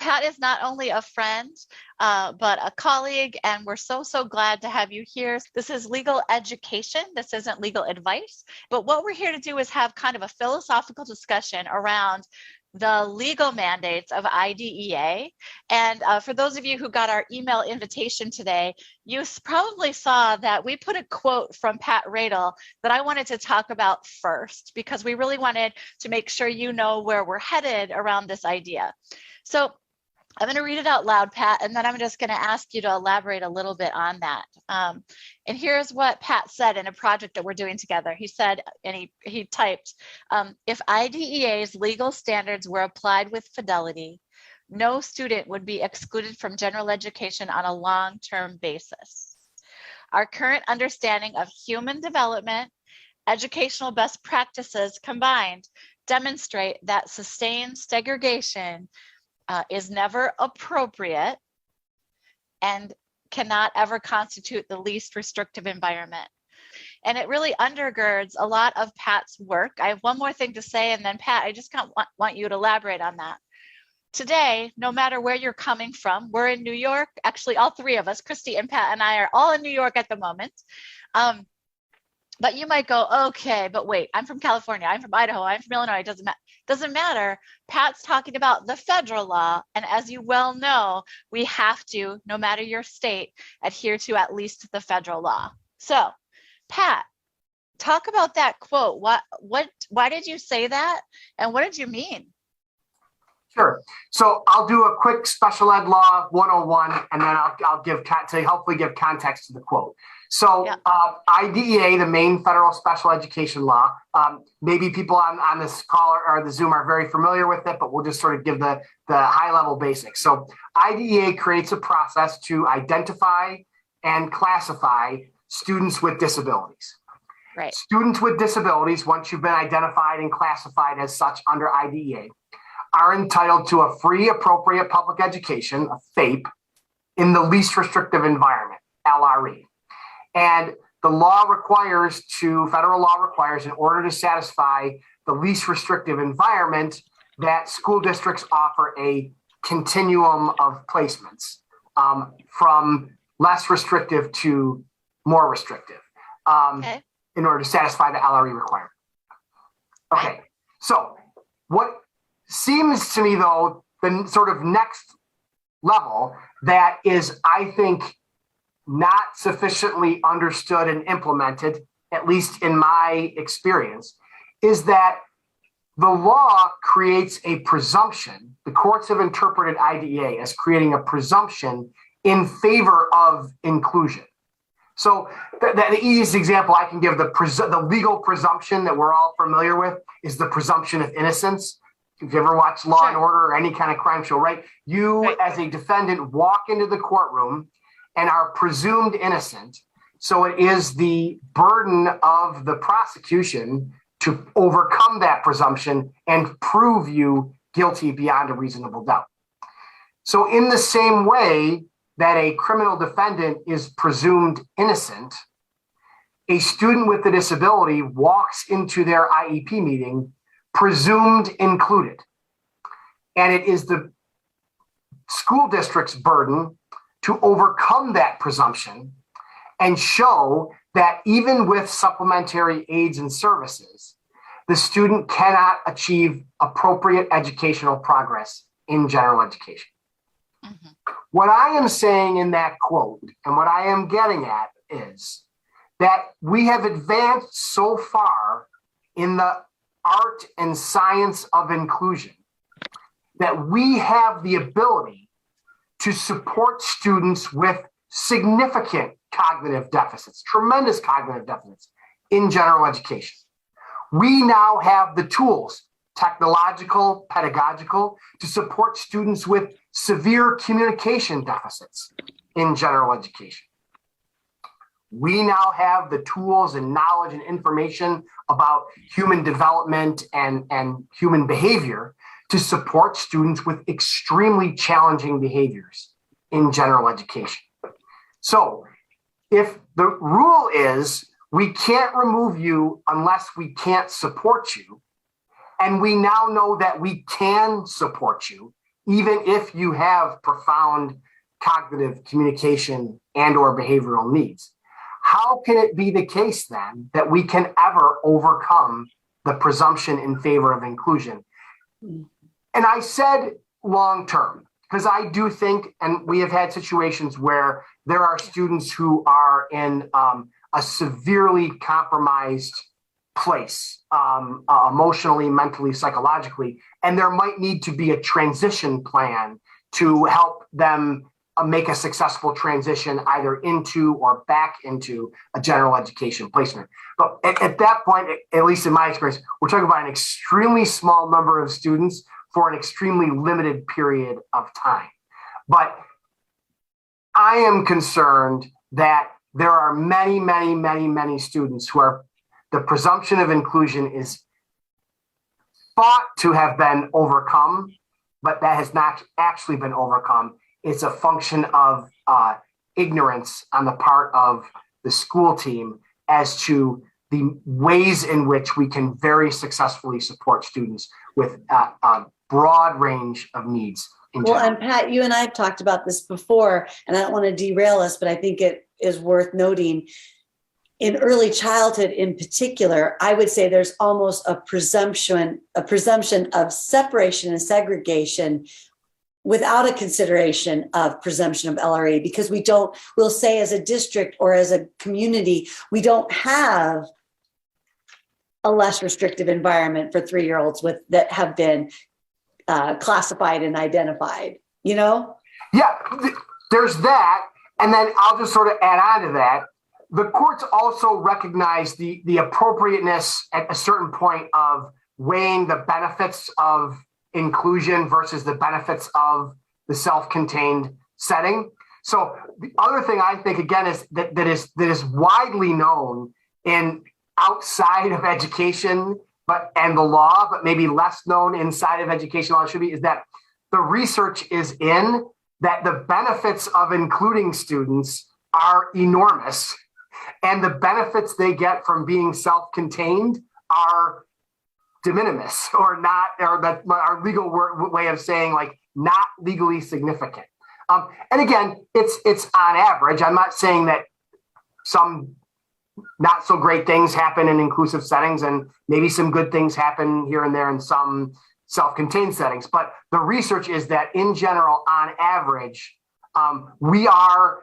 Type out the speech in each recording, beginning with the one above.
Pat is not only a friend, but a colleague, and we're so glad to have you here. This is legal education. This isn't legal advice, but what we're here to do is have kind of a philosophical discussion around the legal mandates of IDEA. And for those of you who got our email invitation today, you probably saw that we put a quote from Pat Radel that I wanted to talk about first, because we really wanted to make sure you know where we're headed around this idea. So I'm going to read it out loud, Pat, and then I'm just going to ask you to elaborate a little bit on that. And here's what Pat said in a project that we're doing together. He said, and he typed, if IDEA's legal standards were applied with fidelity, no student would be excluded from general education on a long-term basis. Our current understanding of human development, educational best practices combined demonstrate that sustained segregation is never appropriate and cannot ever constitute the least restrictive environment. And it really undergirds a lot of Pat's work. I have one more thing to say, and then Pat, I just want you to elaborate on that. Today, no matter where you're coming from, we're in New York. Actually, all three of us, Christy and Pat and I, are all in New York at the moment. But you might go, okay, but wait, I'm from California, I'm from Idaho, I'm from Illinois, it doesn't matter. Pat's talking about the federal law, and as you well know, we have to, no matter your state, adhere to at least the federal law. So, Pat, talk about that quote. Why did you say that, and what did you mean? Sure. So I'll do a quick special ed law 101, and then I'll hopefully give context to the quote. So yeah. IDEA, the main federal special education law, maybe people on this call or the Zoom are very familiar with it, but we'll just sort of give the high level basics. So IDEA creates a process to identify and classify students with disabilities. Right. Students with disabilities, once you've been identified and classified as such under IDEA, are entitled to a free, appropriate public education, a FAPE, in the least restrictive environment, LRE. And the law requires federal law requires, in order to satisfy the least restrictive environment, that school districts offer a continuum of placements from less restrictive to more restrictive in order to satisfy the LRE requirement. Okay, so what seems to me, though, the sort of next level that is, I think, not sufficiently understood and implemented, at least in my experience, is that the law creates a presumption. The courts have interpreted IDEA as creating a presumption in favor of inclusion. So the easiest example I can give, the legal presumption that we're all familiar with, is the presumption of innocence. If you ever watch Law and Order or any kind of crime show, right? You, as a defendant, walk into the courtroom and are presumed innocent. So it is the burden of the prosecution to overcome that presumption and prove you guilty beyond a reasonable doubt. So in the same way that a criminal defendant is presumed innocent, a student with a disability walks into their IEP meeting presumed included. And it is the school district's burden to overcome that presumption and show that even with supplementary aids and services, the student cannot achieve appropriate educational progress in general education. Mm-hmm. What I am saying in that quote, and what I am getting at, is that we have advanced so far in the art and science of inclusion that we have the ability to support students with significant cognitive deficits, tremendous cognitive deficits in general education. We now have the tools, technological, pedagogical, to support students with severe communication deficits in general education. We now have the tools and knowledge and information about human development and human behavior to support students with extremely challenging behaviors in general education. So if the rule is we can't remove you unless we can't support you, and we now know that we can support you, even if you have profound cognitive, communication, and or behavioral needs. How can it be the case then that we can ever overcome the presumption in favor of inclusion? And I said long term, because I do think, and we have had situations where there are students who are in a severely compromised place, emotionally, mentally, psychologically, and there might need to be a transition plan to help them make a successful transition either into or back into a general education placement. But at that point, at least in my experience, we're talking about an extremely small number of students for an extremely limited period of time. But I am concerned that there are many, many, many, many students who are, the presumption of inclusion is thought to have been overcome, but that has not actually been overcome. It's a function of ignorance on the part of the school team as to the ways in which we can very successfully support students with a broad range of needs. Well, and Pat, you and I have talked about this before, and I don't want to derail us, but I think it is worth noting. In early childhood in particular, I would say there's almost a presumption of separation and segregation without a consideration of presumption of LRE, because we'll say as a district or as a community, we don't have a less restrictive environment for 3-year-olds that have been classified and identified, you know? Yeah, there's that. And then I'll just sort of add on to that. The courts also recognize the appropriateness at a certain point of weighing the benefits of inclusion versus the benefits of the self-contained setting. So the other thing I think, again, is that is widely known in outside of education, and the law, but maybe less known inside of education law should be, is that the research is in that the benefits of including students are enormous, and the benefits they get from being self-contained are de minimis, or not, or that our legal way of saying like not legally significant. And again, it's on average. I'm not saying that some not so great things happen in inclusive settings, and maybe some good things happen here and there in some self-contained settings. But the research is that in general, on average, we are,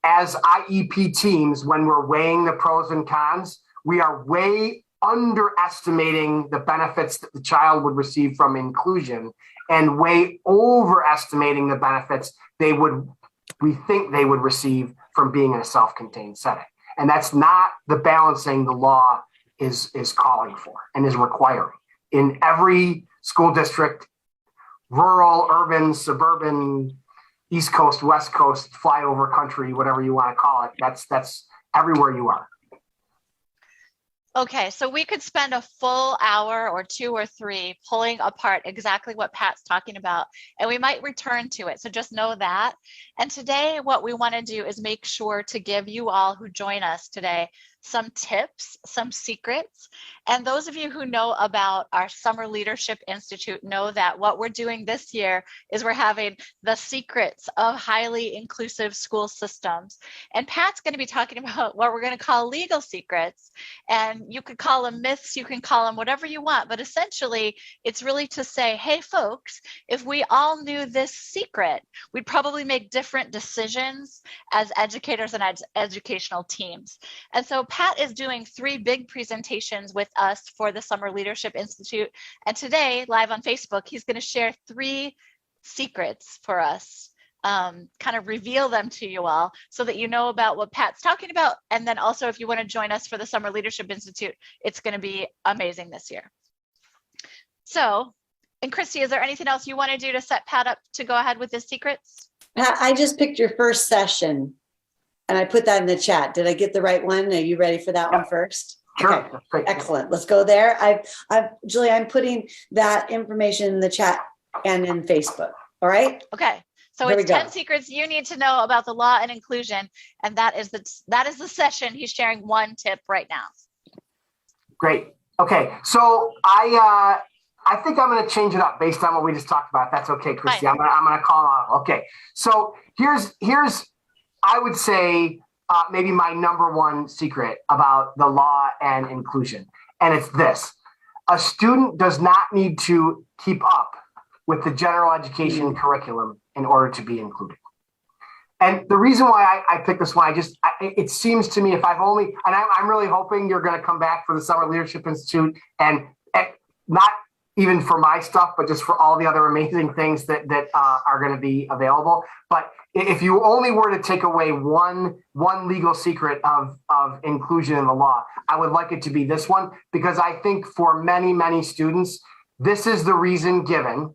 as IEP teams, when we're weighing the pros and cons, we are way underestimating the benefits that the child would receive from inclusion and way overestimating the benefits we think they would receive from being in a self-contained setting. And that's not the balancing the law is calling for and is requiring in every school district, rural, urban, suburban, East Coast, West Coast, flyover country, whatever you want to call it. That's everywhere you are. Okay, so we could spend a full hour or 2 or 3 pulling apart exactly what Pat's talking about, and we might return to it. So just know that. And today, what we want to do is make sure to give you all who join us today some tips, some secrets. And those of you who know about our Summer Leadership Institute know that what we're doing this year is we're having the secrets of highly inclusive school systems. And Pat's going to be talking about what we're going to call legal secrets. And you could call them myths, you can call them whatever you want. But essentially, it's really to say, hey, folks, if we all knew this secret, we'd probably make different decisions as educators and as educational teams. And so Pat is doing 3 big presentations with us for the Summer Leadership Institute. And today, live on Facebook, he's going to share 3 secrets for us, kind of reveal them to you all so that you know about what Pat's talking about. And then also, if you want to join us for the Summer Leadership Institute, it's going to be amazing this year. So, and Christy, is there anything else you want to do to set Pat up to go ahead with his secrets? Pat, I just picked your first session and I put that in the chat. Did I get the right one? Are you ready for that one first? Sure. Okay. Excellent. Let's go there. Julie, I'm putting that information in the chat and in Facebook. All right. Okay. So it's 10 secrets you need to know about the law and inclusion. And that is the session. He's sharing 1 tip right now. Great. Okay. So I I think I'm going to change it up based on what we just talked about. If that's okay, Christy. Fine. I'm going to call on. Okay. So here's I would say maybe my number one secret about the law and inclusion, and it's this: a student does not need to keep up with the general education curriculum in order to be included. And the reason why I picked this one, it seems to me if I've only, and I'm really hoping you're going to come back for the Summer Leadership Institute and not even for my stuff, but just for all the other amazing things that are going to be available. But if you only were to take away one legal secret of inclusion in the law, I would like it to be this one, because I think for many, many students, this is the reason given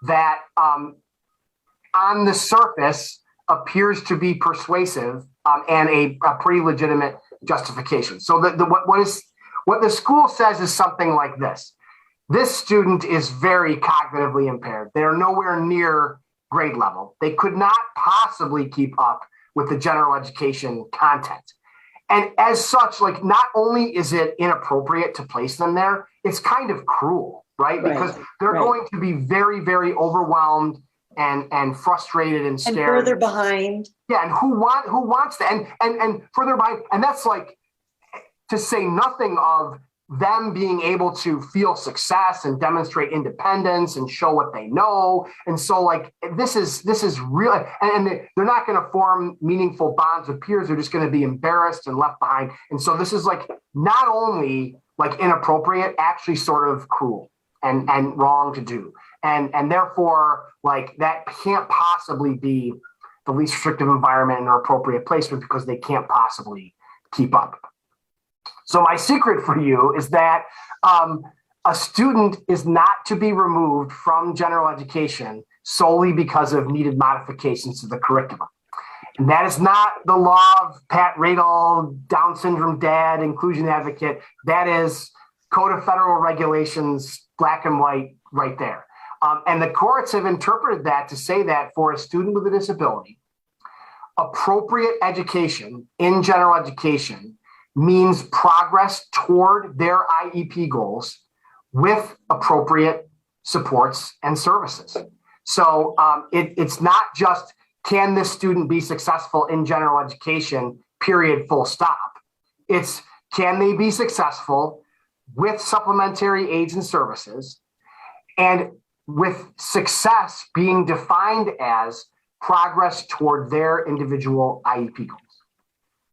that on the surface appears to be persuasive and a pretty legitimate justification. So what the school says is something like this. This student is very cognitively impaired. They are nowhere near grade level. They could not possibly keep up with the general education content. And as such, like, not only is it inappropriate to place them there, it's kind of cruel, right? Because they're going to be very, very overwhelmed and frustrated and scared. And further behind. Yeah, and who wants that? And further behind, and that's like, to say nothing of them being able to feel success and demonstrate independence and show what they know. And so, like, this is real, and they're not going to form meaningful bonds with peers. They're just going to be embarrassed and left behind. And so this is like not only like inappropriate, actually sort of cruel and wrong to do. And therefore, like, that can't possibly be the least restrictive environment and appropriate placement, because they can't possibly keep up. So my secret for you is that a student is not to be removed from general education solely because of needed modifications to the curriculum. And that is not the law of Pat Radel, Down syndrome dad, inclusion advocate. That is Code of Federal Regulations, black and white, right there. And the courts have interpreted that to say that for a student with a disability, appropriate education in general education means progress toward their IEP goals with appropriate supports and services. So it's not just, can this student be successful in general education, period, full stop. It's, can they be successful with supplementary aids and services, and with success being defined as progress toward their individual IEP goals.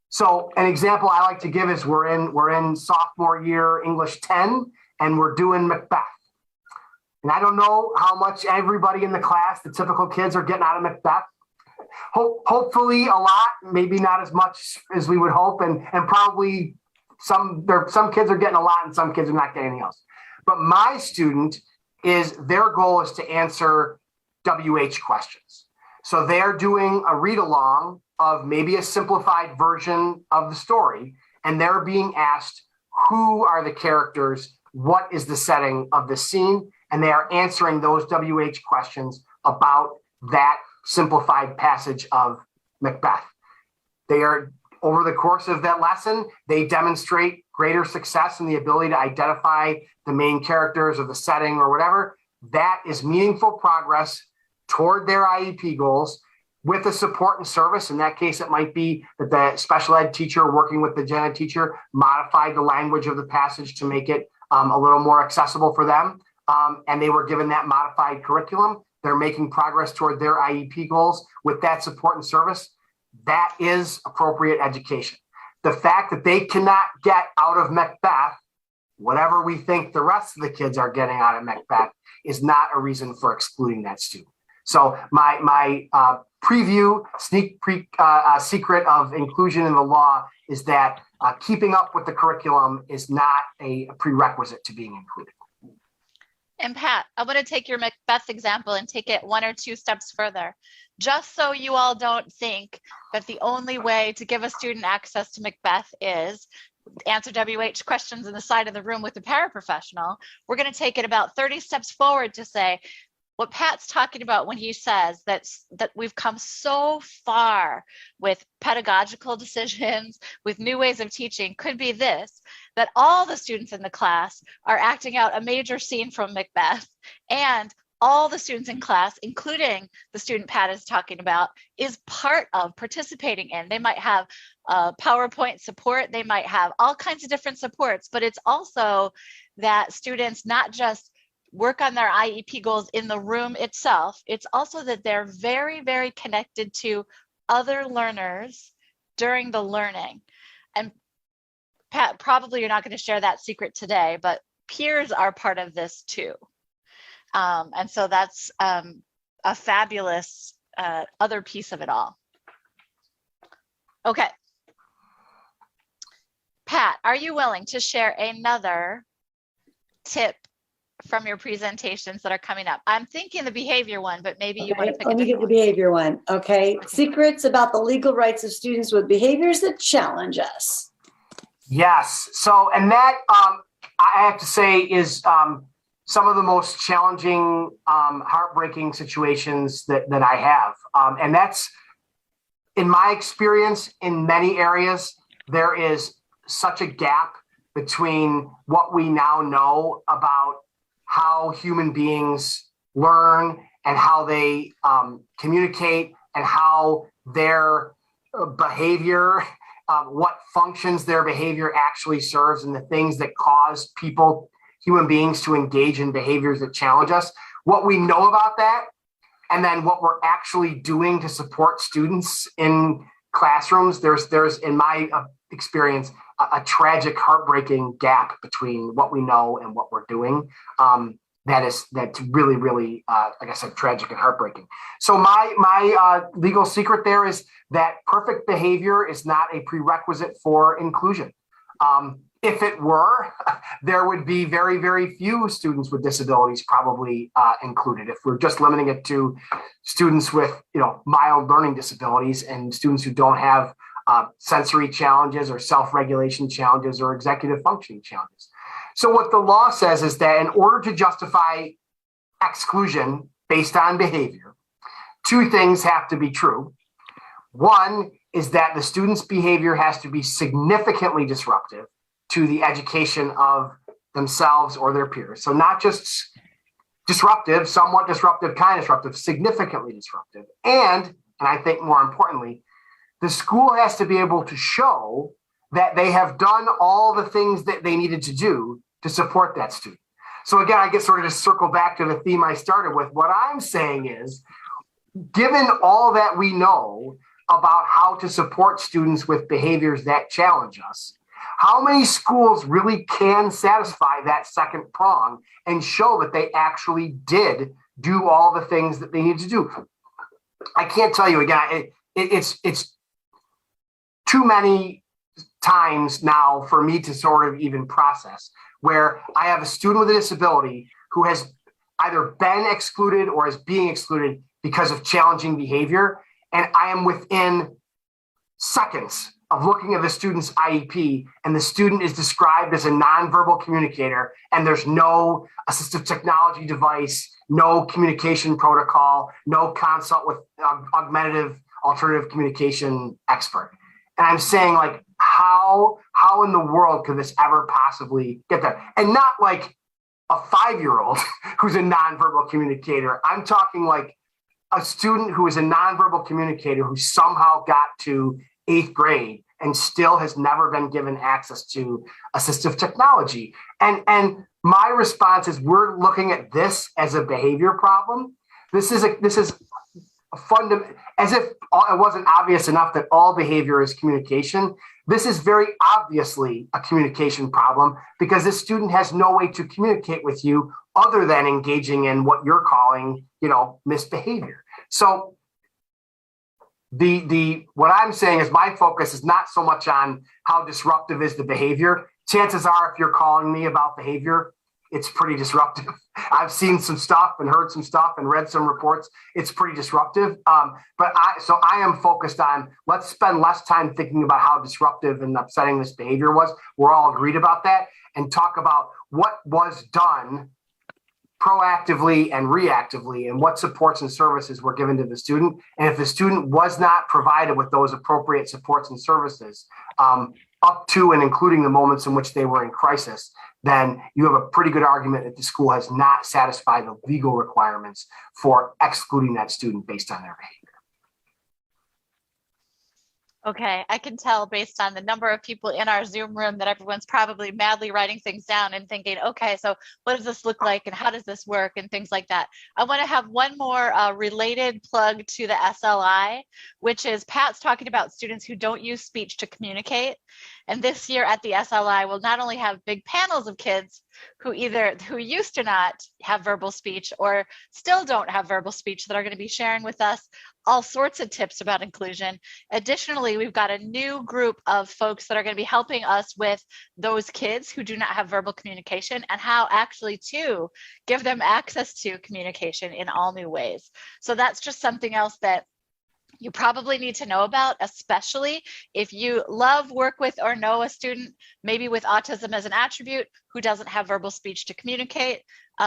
So an example I like to give is we're in sophomore year English 10, and we're doing Macbeth. And I don't know how much everybody in the class, the typical kids, are getting out of Macbeth. Hopefully a lot, maybe not as much as we would hope, and probably some kids are getting a lot and some kids are not getting anything else. But my student their goal is to answer WH questions. So they're doing a read along of maybe a simplified version of the story, and they're being asked, who are the characters? What is the setting of the scene? And they are answering those WH questions about that simplified passage of Macbeth. They are, over the course of that lesson, they demonstrate greater success in the ability to identify the main characters or the setting or whatever. That is meaningful progress toward their IEP goals with the support and service. In that case, it might be that the special ed teacher working with the gen ed teacher modified the language of the passage to make it a little more accessible for them. And they were given that modified curriculum. They're making progress toward their IEP goals with that support and service. That is appropriate education. The fact that they cannot get out of Macbeth whatever we think the rest of the kids are getting out of Macbeth is not a reason for excluding that student. So my secret of inclusion in the law is that keeping up with the curriculum is not a prerequisite to being included. And Pat, I want to take your Macbeth example and take it one or two steps further. Just so you all don't think that the only way to give a student access to Macbeth is answer WH questions in the side of the room with a paraprofessional, we're going to take it about 30 steps forward to say, what Pat's talking about when he says that we've come so far with pedagogical decisions, with new ways of teaching, could be this, that all the students in the class are acting out a major scene from Macbeth, and all the students in class, including the student Pat is talking about, is part of participating in. They might have PowerPoint support, they might have all kinds of different supports, but it's also that students not just work on their IEP goals in the room itself, it's also that they're very, very connected to other learners during the learning. And Pat, probably you're not going to share that secret today, but peers are part of this too. And so that's a fabulous other piece of it all. Okay. Pat, are you willing to share another tip from your presentations that are coming up? I'm thinking the behavior one, but maybe you want to pick Let me get the behavior one. Okay. Secrets about the legal rights of students with behaviors that challenge us. Yes. So, and that I have to say is some of the most challenging, heartbreaking situations that I have. And that's, in my experience, in many areas, there is such a gap between what we now know about how human beings learn and how they communicate and how their behavior, what functions their behavior actually serves, and the things that cause people, human beings, to engage in behaviors that challenge us. What we know about that, and then what we're actually doing to support students in classrooms, there's in my experience, a tragic, heartbreaking gap between what we know and what we're doing. That's really, really, like I said, tragic and heartbreaking. So my legal secret there is that perfect behavior is not a prerequisite for inclusion. If it were, there would be very, very few students with disabilities probably included. If we're just limiting it to students with, mild learning disabilities and students who don't have sensory challenges or self-regulation challenges or executive functioning challenges. So what the law says is that in order to justify exclusion based on behavior, two things have to be true. One is that the student's behavior has to be significantly disruptive to the education of themselves or their peers. So not just disruptive, somewhat disruptive, kind of disruptive, significantly disruptive. And I think more importantly, the school has to be able to show that they have done all the things that they needed to do to support that student. So again, I get sort of to circle back to the theme I started with. What I'm saying is, given all that we know about how to support students with behaviors that challenge us, how many schools really can satisfy that second prong and show that they actually did do all the things that they need to do? I can't tell you again, it's too many times now for me to sort of even process, where I have a student with a disability who has either been excluded or is being excluded because of challenging behavior. And I am within seconds of looking at the student's IEP, and the student is described as a nonverbal communicator, and there's no assistive technology device, no communication protocol, no consult with augmentative alternative communication expert. And I'm saying, like, how in the world could this ever possibly get there? And not like a 5-year-old who's a nonverbal communicator. I'm talking like a student who is a nonverbal communicator who somehow got to 8th grade and still has never been given access to assistive technology. And my response is, we're looking at this as a behavior problem. This is a fundamental, as if it wasn't obvious enough that all behavior is communication. This is very obviously a communication problem, because this student has no way to communicate with you other than engaging in what you're calling, misbehavior. So what I'm saying is, my focus is not so much on how disruptive is the behavior. Chances are, if you're calling me about behavior, it's pretty disruptive. I've seen some stuff and heard some stuff and read some reports. It's pretty disruptive. But I am focused on, let's spend less time thinking about how disruptive and upsetting this behavior was. We're all agreed about that, and talk about what was done proactively and reactively, and what supports and services were given to the student. And if the student was not provided with those appropriate supports and services, up to and including the moments in which they were in crisis, then you have a pretty good argument that the school has not satisfied the legal requirements for excluding that student based on their behavior. Okay, I can tell based on the number of people in our Zoom room that everyone's probably madly writing things down and thinking, okay, so what does this look like and how does this work and things like that. I want to have one more related plug to the SLI, which is Pat's talking about students who don't use speech to communicate. And this year at the SLI, we'll not only have big panels of kids who used to not have verbal speech or still don't have verbal speech that are going to be sharing with us all sorts of tips about inclusion. Additionally, we've got a new group of folks that are going to be helping us with those kids who do not have verbal communication and how actually to give them access to communication in all new ways. So that's just something else that you probably need to know about, especially if you love, work with, or know a student, maybe with autism as an attribute, who doesn't have verbal speech to communicate.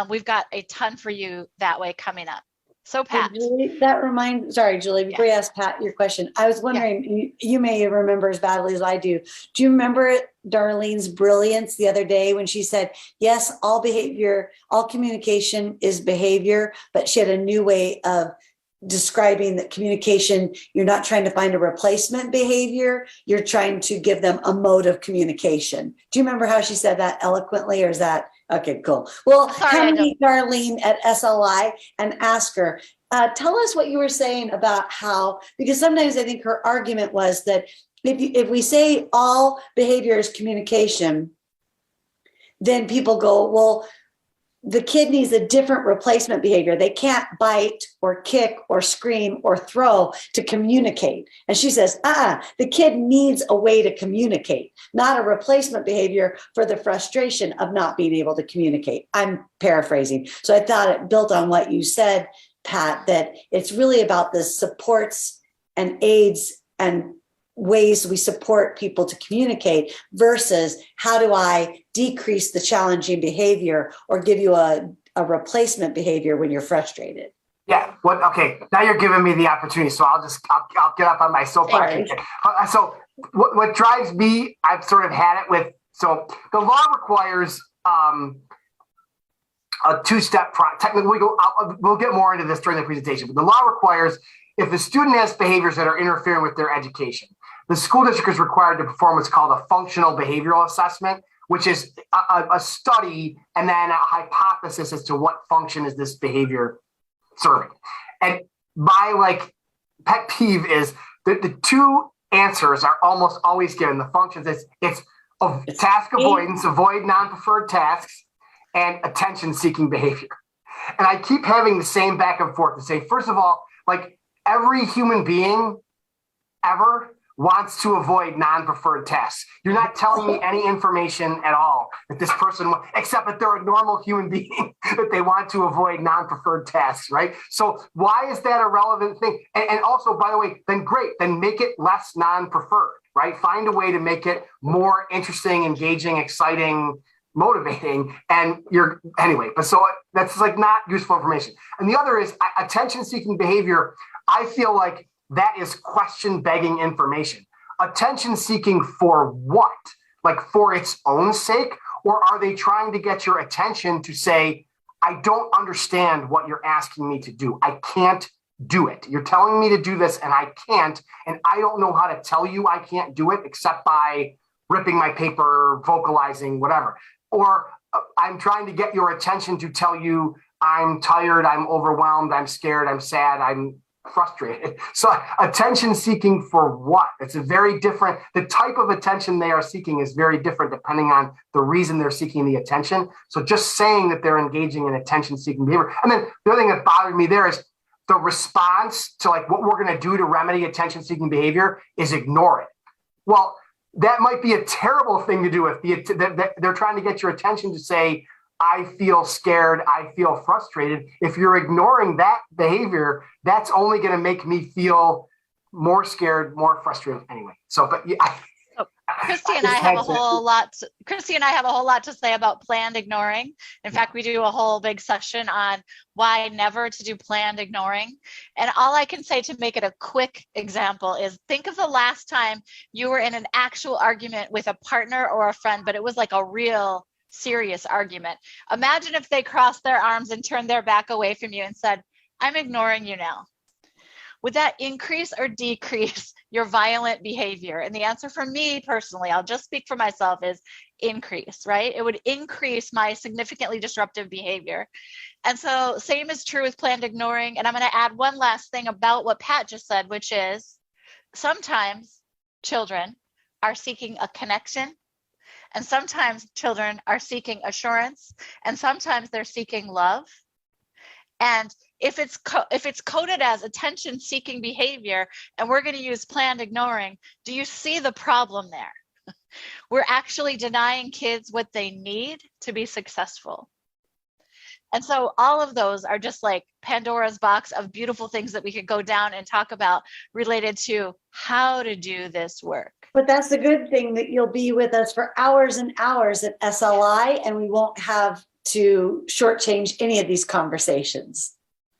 We've got a ton for you that way coming up. So Pat. Julie, sorry, Julie, before you ask Pat your question, I was wondering, you may remember as badly as I do. Do you remember Darlene's brilliance the other day when she said, yes, all communication is behavior, but she had a new way of describing that communication, you're not trying to find a replacement behavior, you're trying to give them a mode of communication. Do you remember how she said that eloquently, or is that okay? Cool. Well, come meet Darlene at SLI and ask her, tell us what you were saying about how, because sometimes I think her argument was that if we say all behavior is communication, then people go, well, the kid needs a different replacement behavior. They can't bite or kick or scream or throw to communicate. And she says, the kid needs a way to communicate, not a replacement behavior for the frustration of not being able to communicate. I'm paraphrasing. So I thought it built on what you said, Pat, that it's really about the supports and aids and ways we support people to communicate versus how do I decrease the challenging behavior or give you a replacement behavior when you're frustrated. Yeah. Okay. Now you're giving me the opportunity. So I'll get up on my soapbox. So what drives me, I've sort of had it with, so the law requires a two-step technically we'll get more into this during the presentation, but the law requires if the student has behaviors that are interfering with their education, the school district is required to perform what's called a functional behavioral assessment, which is a study and then a hypothesis as to what function is this behavior serving. And my pet peeve is that the two answers are almost always given. The functions, it's task avoidance, avoid non-preferred tasks, and attention-seeking behavior. And I keep having the same back and forth to say, first of all, every human being ever wants to avoid non-preferred tasks. You're not telling me any information at all that this person, except that they're a normal human being, that they want to avoid non-preferred tasks, right? So why is that a relevant thing? And also, by the way, then great, then make it less non-preferred, right? Find a way to make it more interesting, engaging, exciting, motivating, but so that's not useful information. And the other is attention-seeking behavior. I feel like that is question-begging information. Attention-seeking for what? For its own sake? Or are they trying to get your attention to say, I don't understand what you're asking me to do. I can't do it. You're telling me to do this and I can't, and I don't know how to tell you I can't do it except by ripping my paper, vocalizing, whatever. Or I'm trying to get your attention to tell you I'm tired, I'm overwhelmed, I'm scared, I'm sad, I'm frustrated. So attention seeking for what? It's a very different, the type of attention they are seeking is very different depending on the reason they're seeking the attention. So just saying that they're engaging in attention seeking behavior. And then the other thing that bothered me there is the response to what we're going to do to remedy attention seeking behavior is ignore it. Well, that might be a terrible thing to do if they're trying to get your attention to say, I feel scared, I feel frustrated. If you're ignoring that behavior, that's only going to make me feel more scared, more frustrated anyway. So, but yeah, Christy and I have a whole lot. Christy and I have a whole lot to say about planned ignoring. In fact, we do a whole big session on why never to do planned ignoring. And all I can say to make it a quick example is think of the last time you were in an actual argument with a partner or a friend, but it was like a real serious argument. Imagine if they crossed their arms and turned their back away from you and said, "I'm ignoring you now." Would that increase or decrease your violent behavior? And the answer for me personally, I'll just speak for myself, is increase, right? It would increase my significantly disruptive behavior. And so same is true with planned ignoring. And I'm going to add one last thing about what Pat just said, which is sometimes children are seeking a connection, and sometimes children are seeking assurance, and sometimes they're seeking love. And if it's coded as attention seeking behavior and we're going to use planned ignoring, do you see the problem there? We're actually denying kids what they need to be successful. And so all of those are just like Pandora's box of beautiful things that we could go down and talk about related to how to do this work. But that's the good thing, that you'll be with us for hours and hours at SLI, and we won't have to shortchange any of these conversations.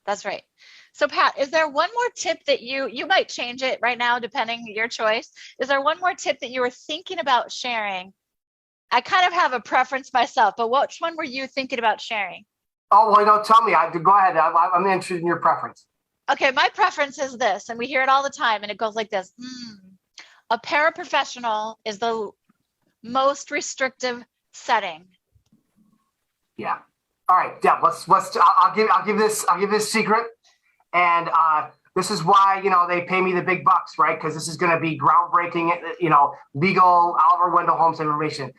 That's right. So Pat, is there one more tip that you might change it right now, depending your choice. Is there one more tip that you were thinking about sharing? I kind of have a preference myself, but which one were you thinking about sharing? Oh, well, tell me. Go ahead. I'm interested in your preference. Okay, my preference is this, and we hear it all the time, and it goes like this. A paraprofessional is the most restrictive setting. Yeah. All right, Deb. I'll give this secret, and this is why they pay me the big bucks, right? Because this is going to be groundbreaking, legal Oliver Wendell Holmes information.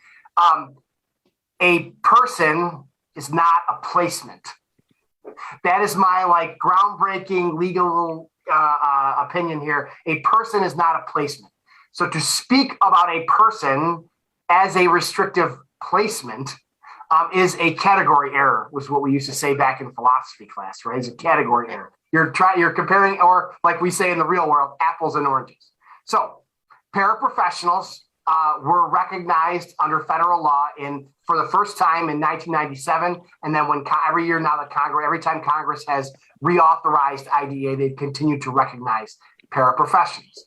A person is not a placement. That is my groundbreaking legal opinion here. A person is not a placement. So to speak about a person as a restrictive placement is a category error, was what we used to say back in philosophy class, right? It's a category error. You're comparing, or like we say in the real world, apples and oranges. So paraprofessionals were recognized under federal law for the first time in 1997, and then every time Congress has reauthorized IDEA, they continue to recognize paraprofessionals.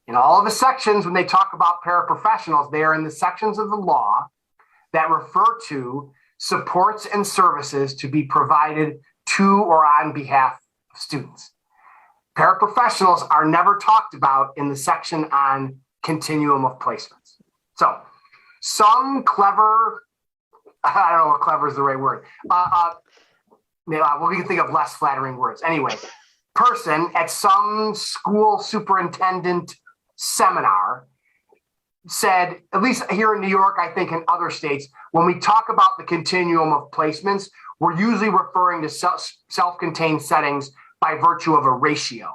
In all of the sections, when they talk about paraprofessionals, they are in the sections of the law that refer to supports and services to be provided to or on behalf of students. Paraprofessionals are never talked about in the section on continuum of placements. So some clever, I don't know if clever is the right word. We can think of less flattering words. Anyway, person at some school superintendent seminar said, at least here in New York, I think in other states, when we talk about the continuum of placements, we're usually referring to self-contained settings by virtue of a ratio,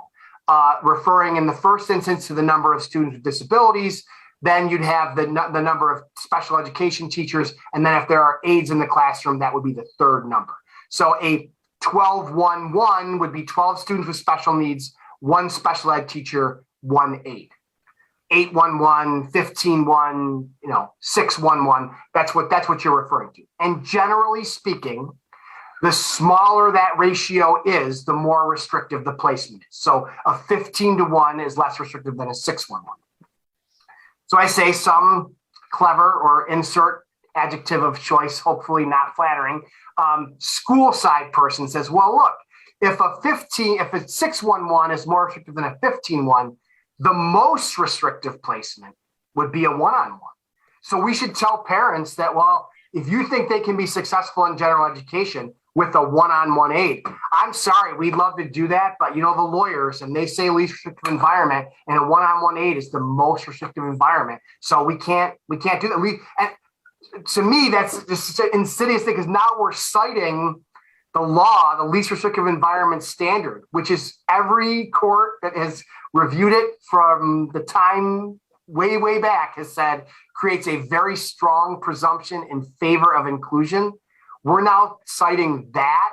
referring in the first instance to the number of students with disabilities. Then you'd have the number of special education teachers. And then if there are aides in the classroom, that would be the third number. So a 12-1-1 would be 12 students with special needs, one special ed teacher, one aide. 8-1-1, 15-1, 6-1-1. That's what you're referring to. And generally speaking, the smaller that ratio is, the more restrictive the placement is. So a 15-1 is less restrictive than a 6-1-1. So I say some clever, or insert adjective of choice, hopefully not flattering, school side person says, well, look, if a 6-1-1 is more restrictive than a 15-1, the most restrictive placement would be a one-on-one. So we should tell parents that, well, if you think they can be successful in general education with a one-on-one aide, I'm sorry, we'd love to do that, but the lawyers, and they say least restrictive environment, and a one-on-one aide is the most restrictive environment. So we can't do that. And to me, that's just an insidious thing, because now we're citing the law, the least restrictive environment standard, which is every court that has reviewed it from the time way back has said creates a very strong presumption in favor of inclusion. We're now citing that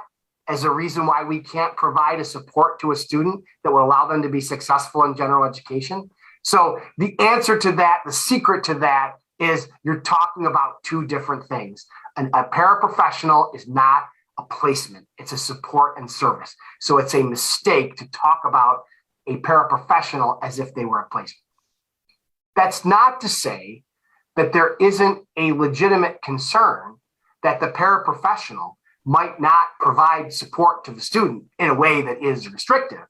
as a reason why we can't provide a support to a student that would allow them to be successful in general education. So the answer to that, the secret to that is you're talking about two different things. A paraprofessional is not a placement, it's a support and service. So it's a mistake to talk about a paraprofessional as if they were a placement. That's not to say that there isn't a legitimate concern that the paraprofessional might not provide support to the student in a way that is restrictive.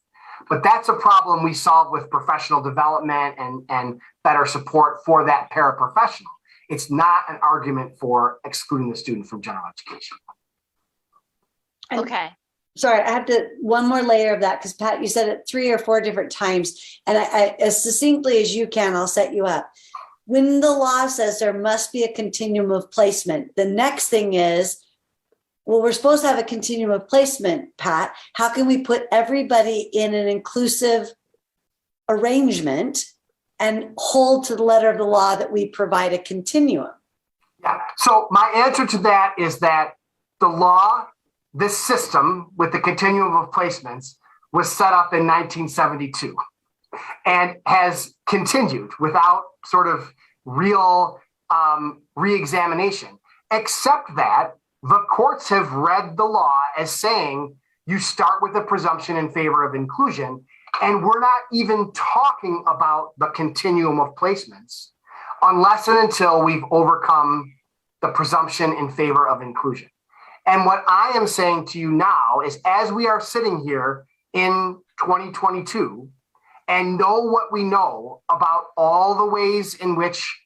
But that's a problem we solve with professional development and better support for that paraprofessional. It's not an argument for excluding the student from general education. Okay. Sorry, I have to one more layer of that because Pat, you said it 3 or 4 different times, and I as succinctly as you can, I'll set you up. When the law says there must be a continuum of placement, the next thing is, well, we're supposed to have a continuum of placement, Pat. How can we put everybody in an inclusive arrangement and hold to the letter of the law that we provide a continuum? Yeah. So my answer to that is that the law, this system with the continuum of placements, was set up in 1972 and has continued without sort of real re-examination, except that the courts have read the law as saying you start with a presumption in favor of inclusion, and we're not even talking about the continuum of placements unless and until we've overcome the presumption in favor of inclusion. And what I am saying to you now is, as we are sitting here in 2022 and know what we know about all the ways in which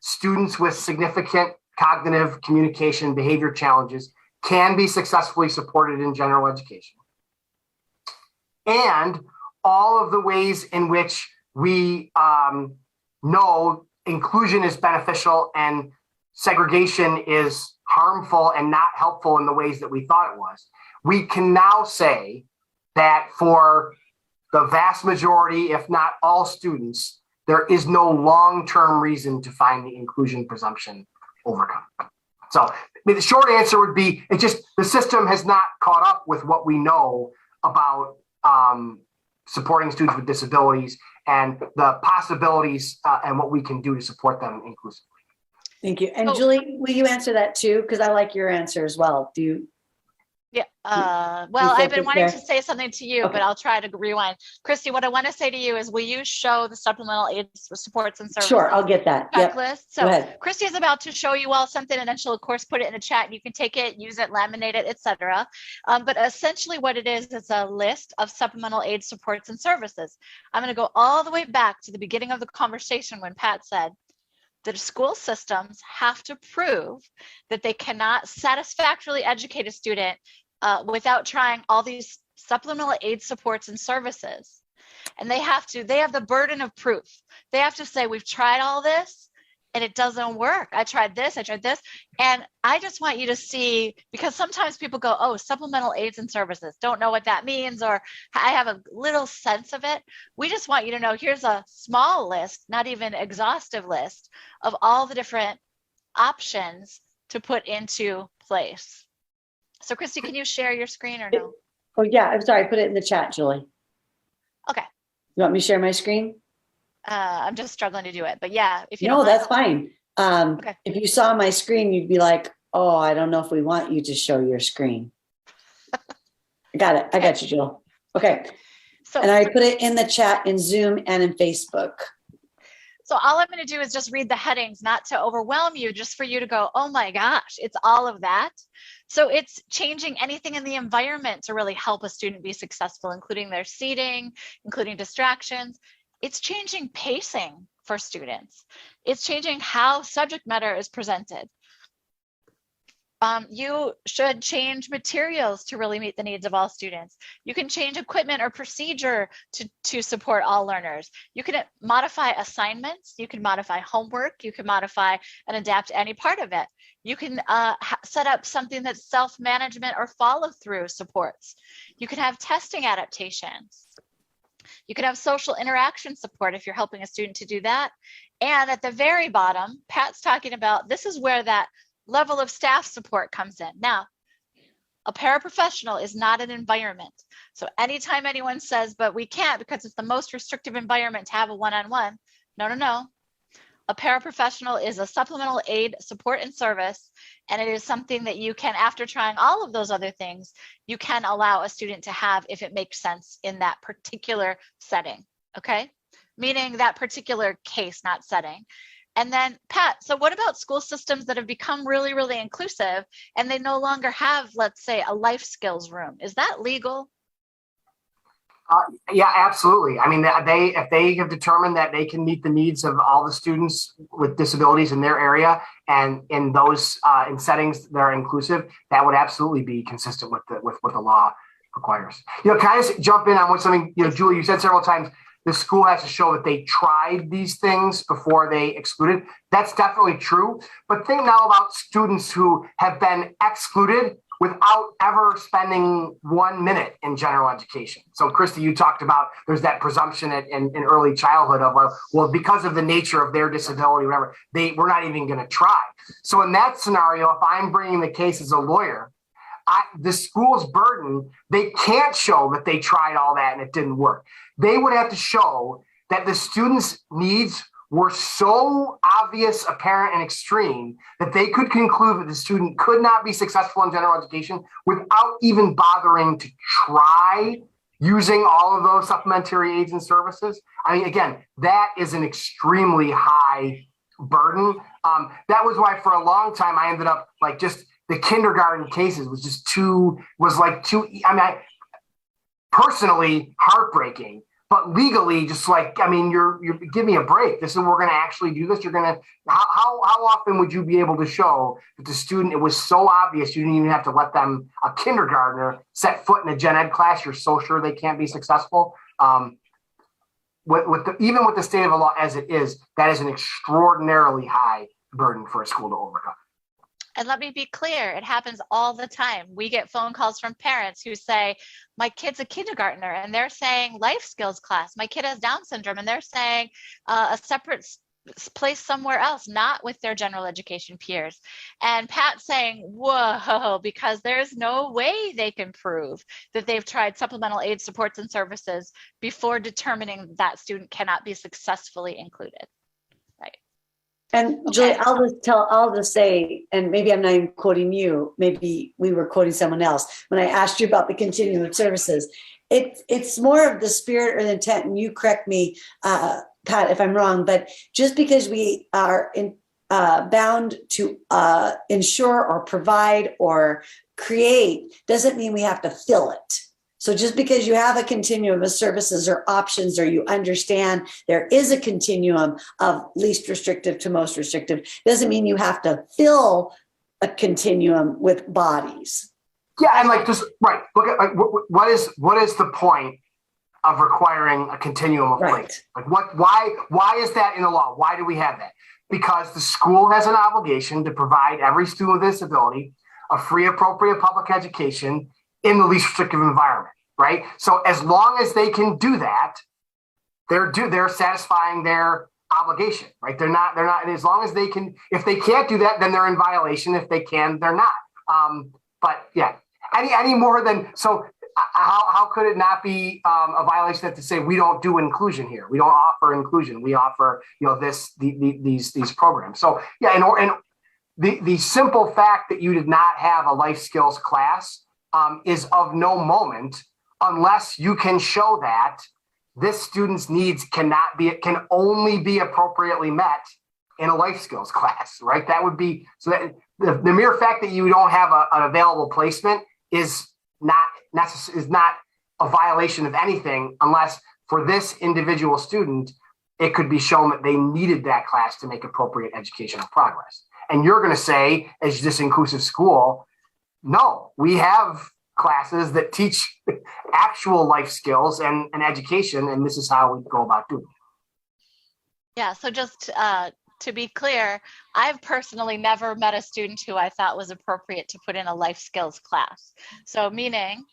students with significant cognitive, communication, behavior challenges can be successfully supported in general education, and all of the ways in which we know inclusion is beneficial and segregation is harmful and not helpful in the ways that we thought it was, we can now say that for the vast majority, if not all students, there is no long-term reason to find the inclusion presumption overcome. So I mean, the short answer would be, it just, the system has not caught up with what we know about supporting students with disabilities and the possibilities and what we can do to support them inclusively. Thank you. And Julie, will you answer that too? Because I like your answer as well. Do you? Yeah. Well, I've been wanting to say something to you, Okay. but I'll try to rewind. Christy, what I want to say to you is, will you show the supplemental aid supports and services? Sure, I'll get that. Yep. Checklist. Go So ahead. Christy is about to show you all something, and then she'll of course put it in the chat, and you can take it, use it, laminate it, etc. But essentially what it is a list of supplemental aid supports and services. I'm going to go all the way back to the beginning of the conversation when Pat said that school systems have to prove that they cannot satisfactorily educate a student without trying all these supplemental aid supports and services. And they have the burden of proof. They have to say, we've tried all this and it doesn't work. I tried this. And I just want you to see, because sometimes people go, oh, supplemental aids and services, don't know what that means, or I have a little sense of it. We just want you to know, here's a small list, not even exhaustive list, of all the different options to put into place. So Christy, can you share your screen or no? Oh yeah, I'm sorry. Put it in the chat, Julie. Okay. You want me to share my screen? I'm just struggling to do it, but yeah, if you No, don't that's mind. fine. Okay. If you saw my screen, you'd be like, oh, I don't know if we want you to show your screen. I got it. I got you, Jill. Okay. So, And I put it in the chat in Zoom and in Facebook. so all I'm going to do is just read the headings, not to overwhelm you, just for you to go, oh my gosh, it's all of that. So it's changing anything in the environment to really help a student be successful, including their seating, including distractions. It's changing pacing for students. It's changing how subject matter is presented. You should change materials to really meet the needs of all students. You can change equipment or procedure to support all learners. You can modify assignments. You can modify homework. You can modify and adapt any part of it. You can set up something that's self-management or follow-through supports. You can have testing adaptations. You can have social interaction support if you're helping a student to do that. And at the very bottom, Pat's talking about, this is where that level of staff support comes in. Now, A paraprofessional is not an environment. So anytime anyone says, but we can't because it's the most restrictive environment to have a one-on-one, no, no, no. A paraprofessional is a supplemental aid, support, and service, and it is something that you can, after trying all of those other things, you can allow a student to have if it makes sense in that particular setting, okay? Meaning that particular case, not setting. And then, Pat, so what about school systems that have become really, really inclusive and they no longer have, let's say, a life skills room? Is that legal? Yeah, absolutely. I mean, if they have determined that they can meet the needs of all the students with disabilities in their area and in those in settings that are inclusive, that would absolutely be consistent with what the law requires. Can I just jump in on what something, Julie, you said several times, the school has to show that they tried these things before they excluded. That's definitely true. But think now about students who have been excluded without ever spending 1 minute in general education. So, Christy, you talked about there's that presumption in early childhood of, well, because of the nature of their disability, whatever, we're not even going to try. So in that scenario, if I'm bringing the case as a lawyer, the school's burden, they can't show that they tried all that and it didn't work. They would have to show that the student's needs were so obvious, apparent, and extreme that they could conclude that the student could not be successful in general education without even bothering to try using all of those supplementary aids and services. I mean, again, that is an extremely high burden. That was why for a long time I ended up like just the kindergarten cases was like too, personally heartbreaking. But legally, just like, you're give me a break. This is, we're going to actually do this. You're going to, how often would you be able to show that the student, it was so obvious you didn't even have to let them, a kindergartner, set foot in a gen ed class. You're so sure they can't be successful. Even with the state of the law as it is, that is an extraordinarily high burden for a school to overcome. And let me be clear, it happens all the time. We get phone calls from parents who say, my kid's a kindergartner, and they're saying life skills class. My kid has Down syndrome, and they're saying a separate place somewhere else, not with their general education peers. And Pat saying, whoa, because there's no way they can prove that they've tried supplemental aid supports and services before determining that student cannot be successfully included. Right. And Julie, I'll just say, and maybe I'm not even quoting you, maybe we were quoting someone else when I asked you about the continuum of services. It's more of the spirit or the intent, and you correct me, Pat, if I'm wrong, but just because we are bound to ensure or provide or create doesn't mean we have to fill it. So just because you have a continuum of services or options, or you understand there is a continuum of least restrictive to most restrictive, doesn't mean you have to fill a continuum with bodies. Yeah, and like just right. Look at what is the point of requiring a continuum of place? Like why is that in the law? Why do we have that? Because the school has an obligation to provide every student with disability a free, appropriate public education in the least restrictive environment, right? So as long as they can do that, they're satisfying their obligation, right? They're not, and as long as they can, if they can't do that, then they're in violation. If they can, they're not. But yeah, any more than, so how could it not be a violation to say we don't do inclusion here? We don't offer inclusion. We offer, these programs. So yeah, and the simple fact that you did not have a life skills class is of no moment unless you can show that this student's needs can only be appropriately met in a life skills class, right? That would be, so that the mere fact that you don't have an available placement is not a violation of anything, unless for this individual student, it could be shown that they needed that class to make appropriate educational progress. And you're going to say, as this inclusive school, no, we have classes that teach actual life skills and education, and this is how we go about doing it. Yeah, so just to be clear, I've personally never met a student who I thought was appropriate to put in a life skills class. So meaning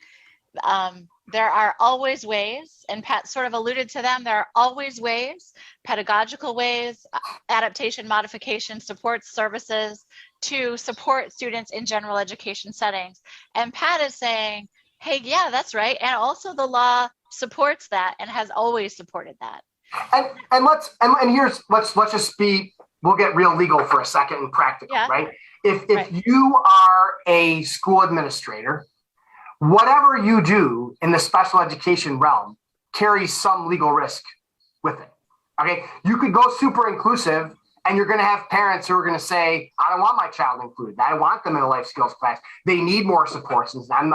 there are always ways, and Pat sort of alluded to them, there are always ways, pedagogical ways, adaptation, modification, support services to support students in general education settings. And Pat is saying, hey, yeah, that's right. And also the law supports that and has always supported that. Let's just we'll get real legal for a second and practical, right? If you are a school administrator, whatever you do in the special education realm carries some legal risk with it. Okay, you could go super inclusive, and you're going to have parents who are going to say, "I don't want my child included. I want them in a life skills class. They need more supports." And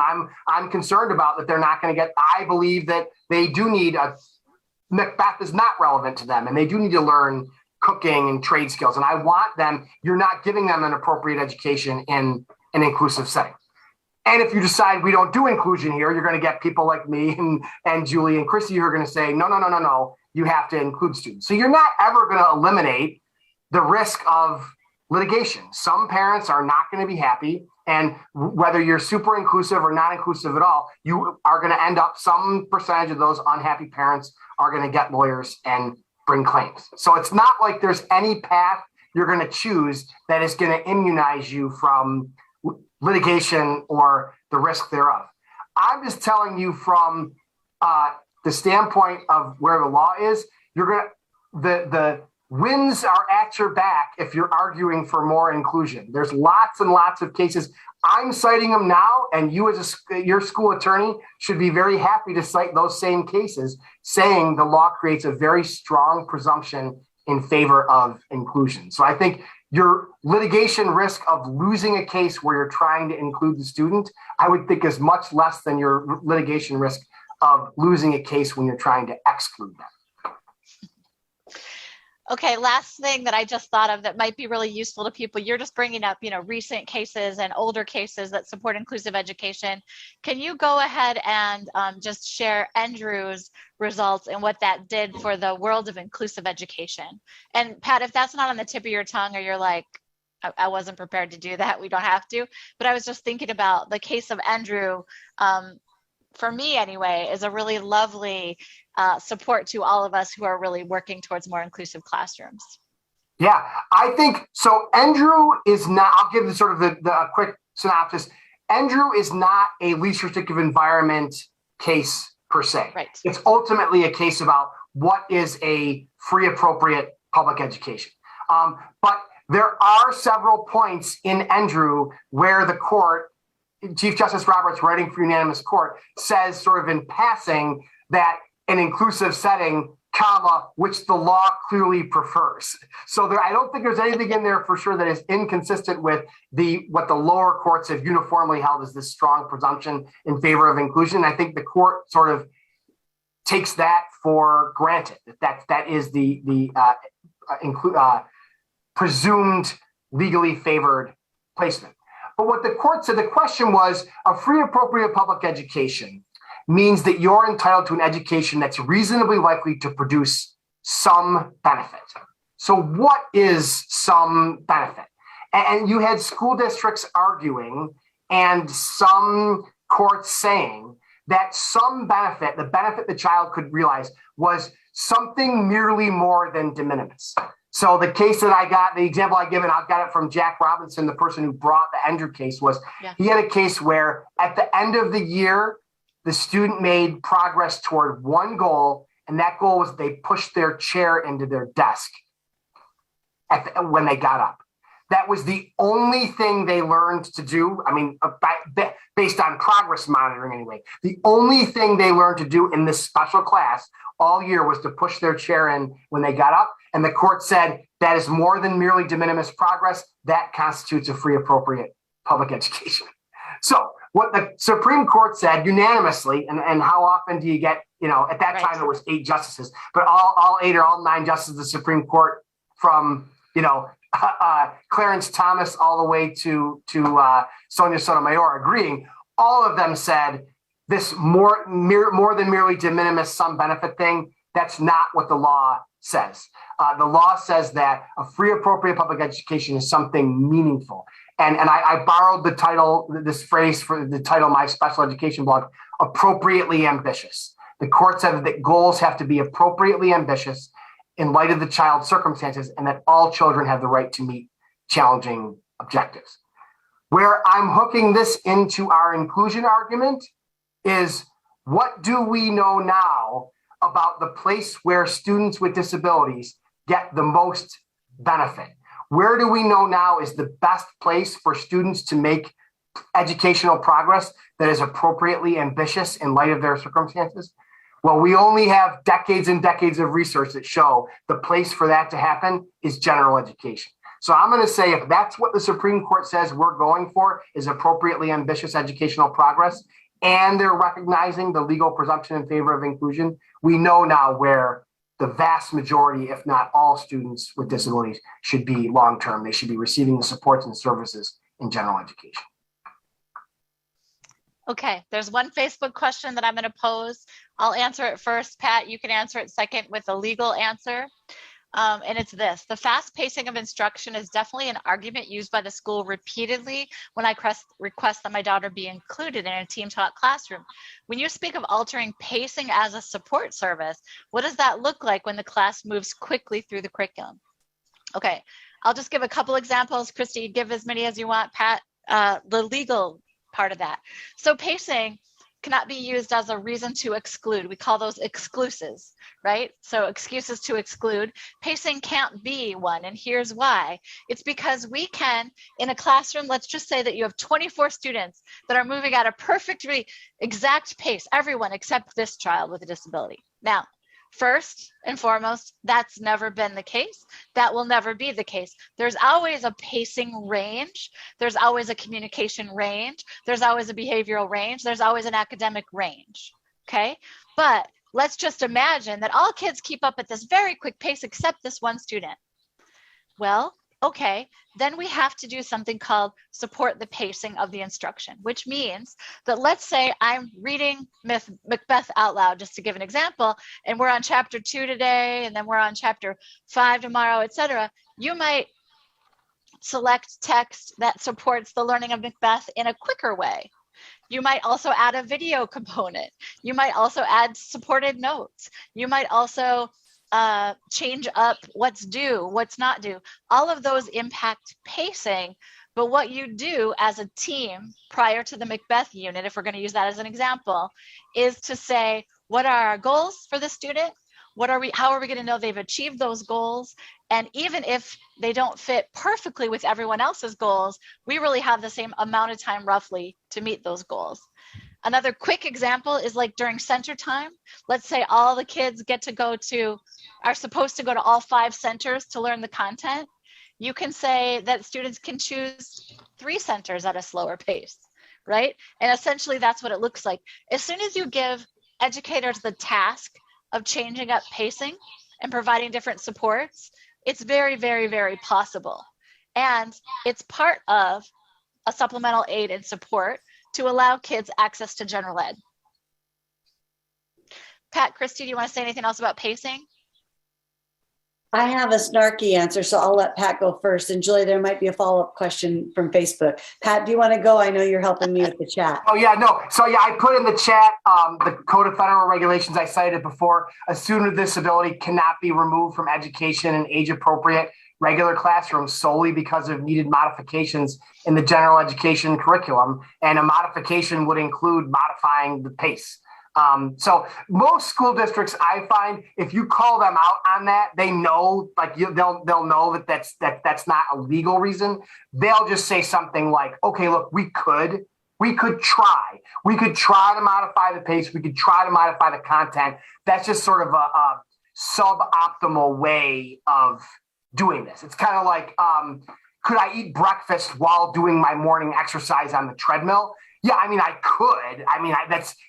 I'm concerned about that. They're not going to get. I believe that they do need a. Macbeth is not relevant to them, and they do need to learn cooking and trade skills. And I want them. You're not giving them an appropriate education in an inclusive setting. And if you decide we don't do inclusion here, you're going to get people like me and Julie and Chrissy who are going to say, no, you have to include students. So you're not ever going to eliminate the risk of litigation. Some parents are not going to be happy. And whether you're super inclusive or not inclusive at all, you are going to end up, some percentage of those unhappy parents are going to get lawyers and bring claims. So it's not like there's any path you're going to choose that is going to immunize you from litigation or the risk thereof. I'm just telling you from the standpoint of where the law is, the winds are at your back if you're arguing for more inclusion. There's lots and lots of cases. I'm citing them now, and you as your school attorney should be very happy to cite those same cases, saying the law creates a very strong presumption in favor of inclusion. So I think your litigation risk of losing a case where you're trying to include the student, I would think is much less than your litigation risk of losing a case when you're trying to exclude them. Okay, last thing that I just thought of that might be really useful to people. You're just bringing up, recent cases and older cases that support inclusive education. Can you go ahead and just share Andrew's results and what that did for the world of inclusive education? And Pat, if that's not on the tip of your tongue, or you're like, I wasn't prepared to do that, we don't have to. But I was just thinking about the case of Andrew. For me anyway, is a really lovely support to all of us who are really working towards more inclusive classrooms. Yeah, I think so. Andrew is not, I'll give sort of the quick synopsis. Andrew is not a least restrictive environment case per se. Right. It's ultimately a case about what is a free, appropriate public education. But there are several points in Andrew where the court, Chief Justice Roberts, writing for unanimous court, says sort of in passing that an inclusive setting, which the law clearly prefers. So I don't think there's anything in there for sure that is inconsistent with what the lower courts have uniformly held as this strong presumption in favor of inclusion. I think the court sort of takes that for granted, that is the presumed legally favored placement. But what the court said, the question was, a free, appropriate public education means that you're entitled to an education that's reasonably likely to produce some benefit. So what is some benefit? And you had school districts arguing and some courts saying that some benefit, the benefit the child could realize, was something merely more than de minimis. So the case that I got, the example I give, and I've got it from Jack Robinson, the person who brought the Andrew case, was he had a case where at the end of the year, the student made progress toward one goal, and that goal was they pushed their chair into their desk when they got up. That was the only thing they learned to do. I mean, based on progress monitoring anyway, the only thing they learned to do in this special class all year was to push their chair in when they got up. And the court said that is more than merely de minimis progress. That constitutes a free, appropriate public education. So what the Supreme Court said unanimously, and how often do you get, at that time it was 8 justices, but all 8 or all 9 justices of the Supreme Court from, Clarence Thomas all the way to Sonia Sotomayor agreeing, all of them said this more than merely de minimis some benefit thing, that's not what the law says. The law says that a free, appropriate public education is something meaningful. And I borrowed this phrase for the title of my special education blog, appropriately ambitious. The court said that goals have to be appropriately ambitious in light of the child's circumstances, and that all children have the right to meet challenging objectives. Where I'm hooking this into our inclusion argument is, what do we know now about the place where students with disabilities get the most benefit? Where do we know now is the best place for students to make educational progress that is appropriately ambitious in light of their circumstances? Well, we only have decades and decades of research that show the place for that to happen is general education. So I'm going to say, if that's what the Supreme Court says we're going for is appropriately ambitious educational progress, and they're recognizing the legal presumption in favor of inclusion, we know now where the vast majority, if not all, students with disabilities should be long-term. They should be receiving the supports and services in general education. Okay, there's one Facebook question that I'm going to pose. I'll answer it first. Pat, you can answer it second with a legal answer. And it's this: the fast pacing of instruction is definitely an argument used by the school repeatedly when I request that my daughter be included in a team taught classroom. When you speak of altering pacing as a support service, what does that look like when the class moves quickly through the curriculum? Okay, I'll just give a couple examples. Christy, give as many as you want. Pat, the legal part of that. So pacing cannot be used as a reason to exclude. We call those exclusives, right? So excuses to exclude. Pacing can't be one, and here's why. It's because we can, in a classroom, let's just say that you have 24 students that are moving at a perfectly exact pace, everyone except this child with a disability. Now, first and foremost, that's never been the case. That will never be the case. There's always a pacing range. There's always a communication range. There's always a behavioral range. There's always an academic range, okay? But let's just imagine that all kids keep up at this very quick pace except this one student. Well, okay, then we have to do something called support the pacing of the instruction, which means that, let's say I'm reading Macbeth out loud, just to give an example, and we're on chapter 2 today, and then we're on chapter 5 tomorrow, etc. You might select text that supports the learning of Macbeth in a quicker way. You might also add a video component. You might also add supported notes. You might also change up what's due, what's not due. All of those impact pacing, but what you do as a team prior to the Macbeth unit, if we're going to use that as an example, is to say, what are our goals for the student? How are we going to know they've achieved those goals? And even if they don't fit perfectly with everyone else's goals, we really have the same amount of time roughly to meet those goals. Another quick example is like during center time. Let's say all the kids are supposed to go to all 5 centers to learn the content. You can say that students can choose 3 centers at a slower pace, right? And essentially that's what it looks like. As soon as you give educators the task of changing up pacing and providing different supports, it's very, very, very possible. And it's part of a supplemental aid and support to allow kids access to general ed. Pat, Christy, do you want to say anything else about pacing? I have a snarky answer, so I'll let Pat go first. And Julie, there might be a follow-up question from Facebook. Pat, do you want to go? I know you're helping me with the chat. Oh, yeah, no. So, yeah, I put in the chat the Code of Federal Regulations I cited before. A student with disability cannot be removed from education in age-appropriate regular classrooms solely because of needed modifications in the general education curriculum. And a modification would include modifying the pace. So most school districts, I find, if you call them out on that, they know, like they'll know that that's not a legal reason. They'll just say something like, okay, look, we could try to modify the pace. We could try to modify the content. That's just sort of a suboptimal way of doing this. It's kind of like, could I eat breakfast while doing my morning exercise on the treadmill? Yeah, I mean, I could. I mean,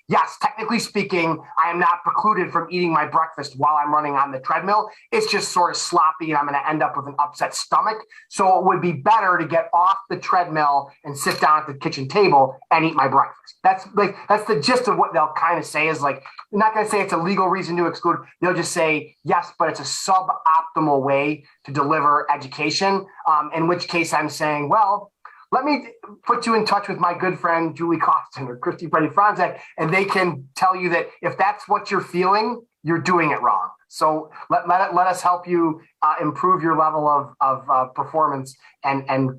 yes, technically speaking, I am not precluded from eating my breakfast while I'm running on the treadmill. It's just sort of sloppy and I'm going to end up with an upset stomach. So it would be better to get off the treadmill and sit down at the kitchen table and eat my breakfast. That's the gist of what they'll kind of say is like, they're not going to say it's a legal reason to exclude. They'll just say, yes, but it's a suboptimal way to deliver education, in which case I'm saying, well, let me put you in touch with my good friend, Julie Costin or Christy Petty-Franzek, and they can tell you that if that's what you're feeling, you're doing it wrong. So let us help you improve your level of performance, and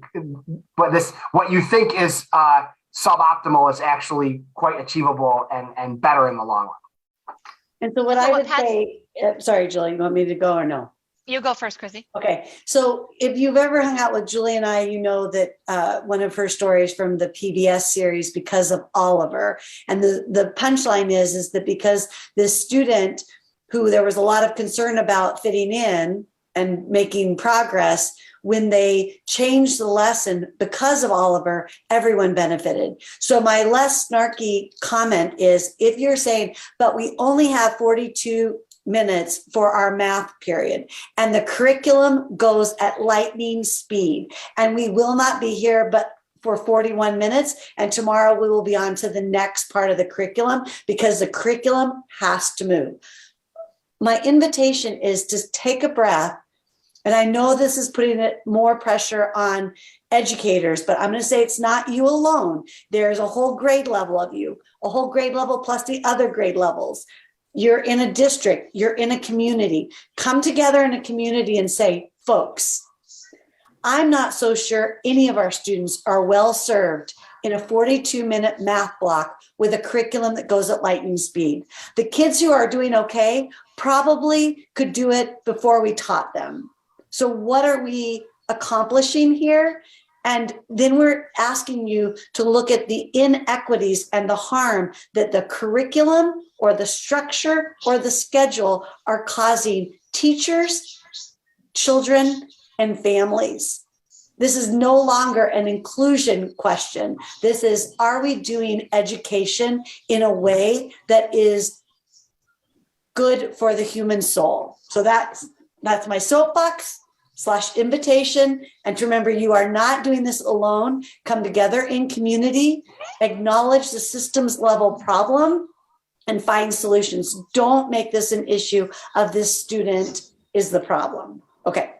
what you think is suboptimal is actually quite achievable and better in the long run. And so what I would say, sorry, Julie, you want me to go or no? You go first, Chrissy. Okay. So if you've ever hung out with Julie and I, you know that one of her stories from the PBS series, Because of Oliver. And the punchline is that because this student who there was a lot of concern about fitting in and making progress, when they changed the lesson because of Oliver, everyone benefited. So my less snarky comment is, if you're saying, but we only have 42 minutes for our math period, and the curriculum goes at lightning speed, and we will not be here but for 41 minutes, and tomorrow we will be on to the next part of the curriculum because the curriculum has to move. My invitation is to take a breath. And I know this is putting more pressure on educators, but I'm going to say it's not you alone. There's a whole grade level of you, a whole grade level plus the other grade levels. You're in a district, you're in a community. Come together in a community and say, folks, I'm not so sure any of our students are well served in a 42-minute math block with a curriculum that goes at lightning speed. The kids who are doing okay probably could do it before we taught them. So what are we accomplishing here? And then we're asking you to look at the inequities and the harm that the curriculum or the structure or the schedule are causing teachers, children, and families. This is no longer an inclusion question. This is, are we doing education in a way that is good for the human soul? So that's my soapbox / invitation. And to remember, you are not doing this alone. Come together in community, acknowledge the systems level problem, and find solutions. Don't make this an issue of this student is the problem. Okay.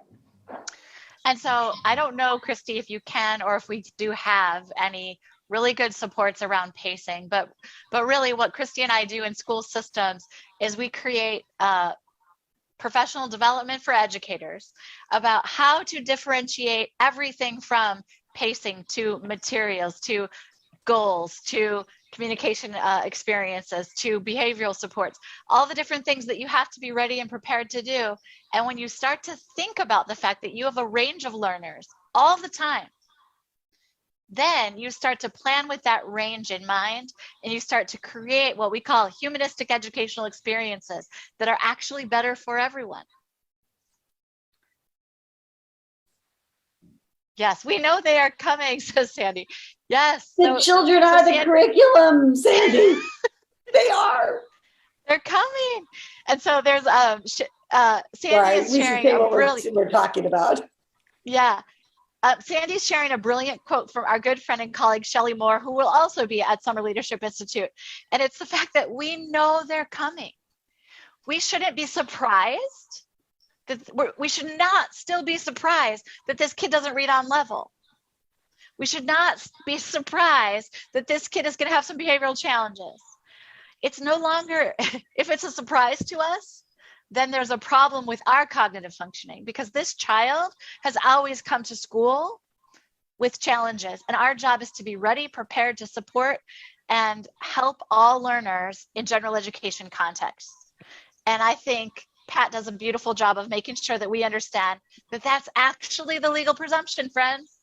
And so I don't know, Christy, if you can, or if we do have any really good supports around pacing, but really what Christy and I do in school systems is we create professional development for educators about how to differentiate everything from pacing to materials, to goals, to communication experiences, to behavioral supports, all the different things that you have to be ready and prepared to do. And when you start to think about the fact that you have a range of learners all the time, then you start to plan with that range in mind, and you start to create what we call humanistic educational experiences that are actually better for everyone. Yes, we know they are coming, says Sandy. Yes. The children are the curriculum, Sandy. They are. They're coming. And so there's Sandy is sharing a brilliant. We're talking about. Yeah. Sandy's sharing a brilliant quote from our good friend and colleague, Shelley Moore, who will also be at Summer Leadership Institute. And it's the fact that we know they're coming. We shouldn't be surprised. We should not still be surprised that this kid doesn't read on level. We should not be surprised that this kid is going to have some behavioral challenges. It's no longer, if it's a surprise to us, then there's a problem with our cognitive functioning, because this child has always come to school with challenges, and our job is to be ready, prepared to support and help all learners in general education contexts. And I think Pat does a beautiful job of making sure that we understand that that's actually the legal presumption, friends.